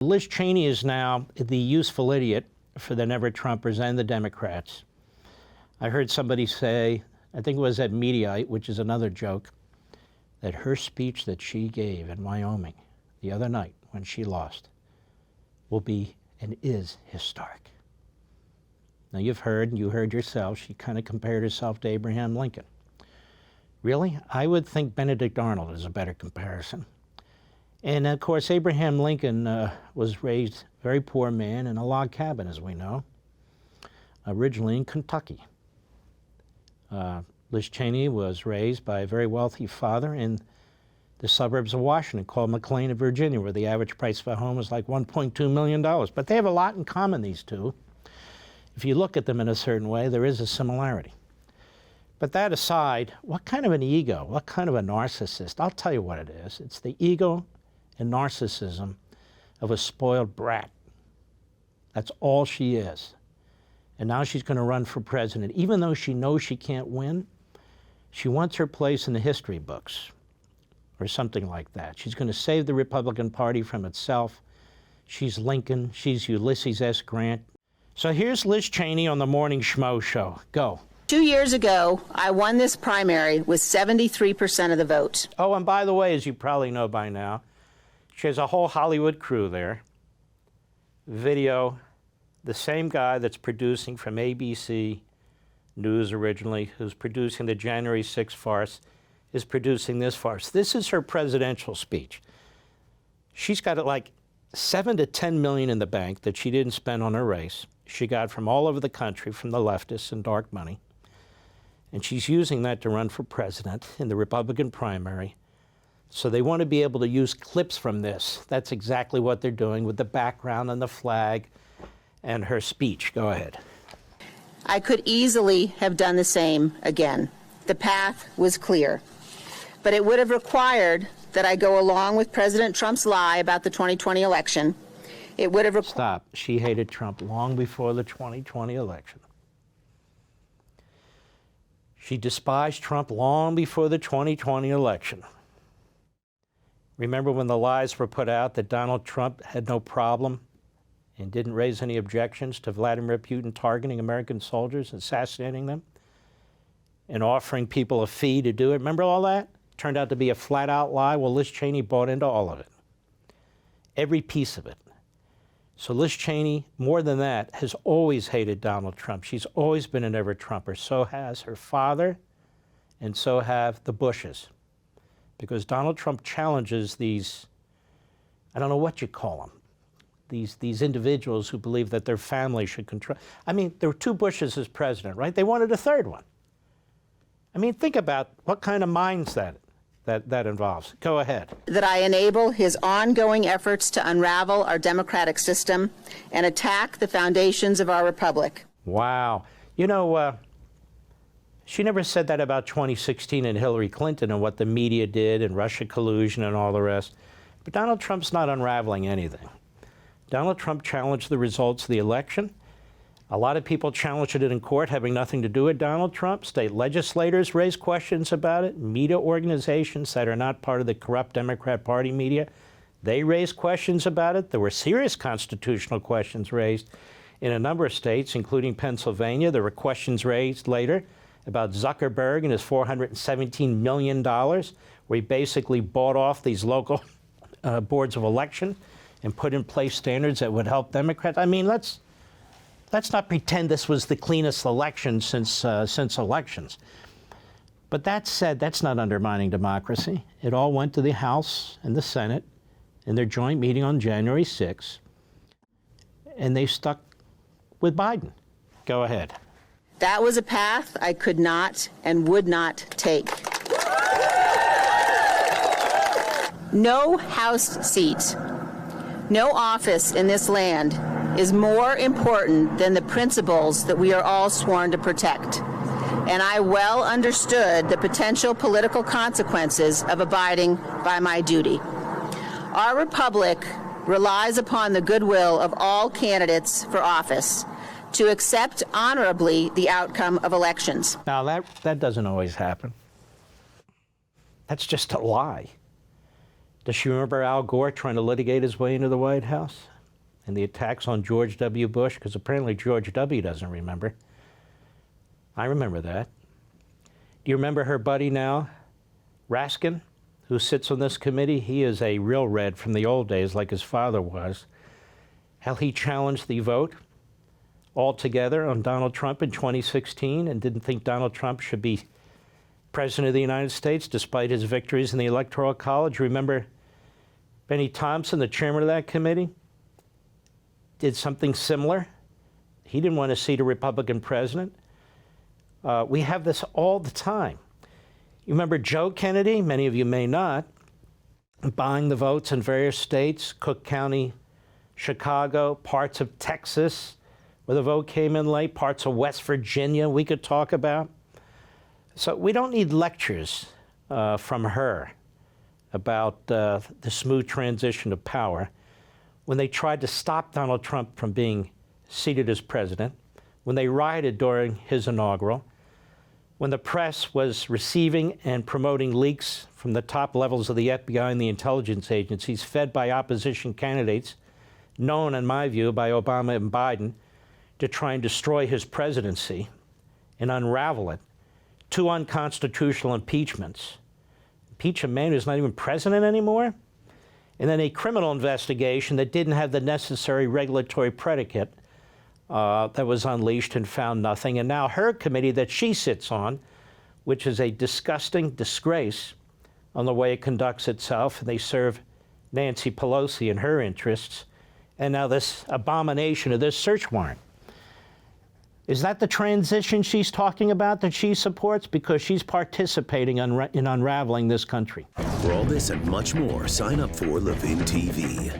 Liz Cheney is now the useful idiot for the never-Trumpers and the Democrats. I heard somebody say, I think it was at Mediaite, which is another joke, that her speech that she gave in Wyoming the other night when she lost will be and is historic. Now you heard yourself, she kind of compared herself to Abraham Lincoln. Really? I would think Benedict Arnold is a better comparison. And of course, Abraham Lincoln was raised a very poor man in a log cabin, as we know, originally in Kentucky. Liz Cheney was raised by a very wealthy father in the suburbs of Washington called McLean of Virginia, where the average price of a home was like $1.2 million. But they have a lot in common, these two. If you look at them in a certain way, there is a similarity. But that aside, what kind of an ego, what kind of a narcissist? I'll tell you what it is. It's the ego and narcissism of a spoiled brat. That's all she is. And now she's going to run for president. Even though she knows she can't win, she wants her place in the history books or something like that. She's going to save the Republican Party from itself. She's Lincoln. She's Ulysses S. Grant. So here's Liz Cheney on the Morning Schmo Show. Go. 2 years ago, I won this primary with 73% of the vote. Oh, and by the way, as you probably know by now, she has a whole Hollywood crew there. Video, the same guy that's producing from ABC News originally, who's producing the January 6th farce, is producing this farce. This is her presidential speech. She's got like $7 to $10 million in the bank that she didn't spend on her race. She got from all over the country from the leftists and dark money. And she's using that to run for president in the Republican primary. So they want to be able to use clips from this. That's exactly what they're doing with the background and the flag and her speech. Go ahead. I could easily have done the same again. The path was clear. But it would have required that I go along with President Trump's lie about the 2020 election. It would have Stop. She hated Trump long before the 2020 election. She despised Trump long before the 2020 election. Remember when the lies were put out that Donald Trump had no problem and didn't raise any objections to Vladimir Putin targeting American soldiers, assassinating them, and offering people a fee to do it? Remember all that? Turned out to be a flat-out lie. Well, Liz Cheney bought into all of it, every piece of it. So Liz Cheney, more than that, has always hated Donald Trump. She's always been an ever-Trumper. So has her father, and so have the Bushes. Because Donald Trump challenges these, I don't know what you call them, these individuals who believe that their family should control. I mean, there were two Bushes as president, right? They wanted a third one. I mean, think about what kind of minds that involves. Go ahead. that I enable his ongoing efforts to unravel our democratic system and attack the foundations of our republic. Wow. You know, she never said that about 2016 and Hillary Clinton and what the media did and Russia collusion and all the rest. But Donald Trump's not unraveling anything. Donald Trump challenged the results of the election. A lot of people challenged it in court, having nothing to do with Donald Trump. State legislators raised questions about it. Media organizations that are not part of the corrupt Democrat Party media, they raised questions about it. There were serious constitutional questions raised in a number of states, including Pennsylvania. There were questions raised later about Zuckerberg and his $417 million, where he basically bought off these local boards of election and put in place standards that would help Democrats. I mean, let's not pretend this was the cleanest election since elections. But that said, that's not undermining democracy. It all went to the House and the Senate in their joint meeting on January 6th, and they stuck with Biden. Go ahead. That was a path I could not and would not take. No House seat, no office in this land is more important than the principles that we are all sworn to protect. And I well understood the potential political consequences of abiding by my duty. Our republic relies upon the goodwill of all candidates for office to accept honorably the outcome of elections. Now, that doesn't always happen. That's just a lie. Does she remember Al Gore trying to litigate his way into the White House? and the attacks on George W. Bush, because apparently George W. doesn't remember. I remember that. Do you remember her buddy now, Raskin, who sits on this committee? He is a real red from the old days, like his father was. How he challenged the vote altogether on Donald Trump in 2016 and didn't think Donald Trump should be president of the United States despite his victories in the Electoral College. Remember Benny Thompson, the chairman of that committee, did something similar. He didn't want to see a Republican president. We have this all the time. You remember Joe Kennedy? Many of you may not. Buying the votes in various states, Cook County, Chicago, parts of Texas, where the vote came in late, parts of West Virginia we could talk about. So we don't need lectures from her about the smooth transition of power. When they tried to stop Donald Trump from being seated as president, when they rioted during his inaugural, when the press was receiving and promoting leaks from the top levels of the FBI and the intelligence agencies fed by opposition candidates, known, in my view, by Obama and Biden, to try and destroy his presidency and unravel it. 2 unconstitutional impeachments. Impeach a man who's not even president anymore? And then a criminal investigation that didn't have the necessary regulatory predicate that was unleashed and found nothing. And now her committee that she sits on, which is a disgusting disgrace on the way it conducts itself, and they serve Nancy Pelosi and her interests, and now this abomination of this search warrant. Is that the transition she's talking about that she supports? Because she's participating in unraveling this country. For all this and much more, sign up for Levin TV.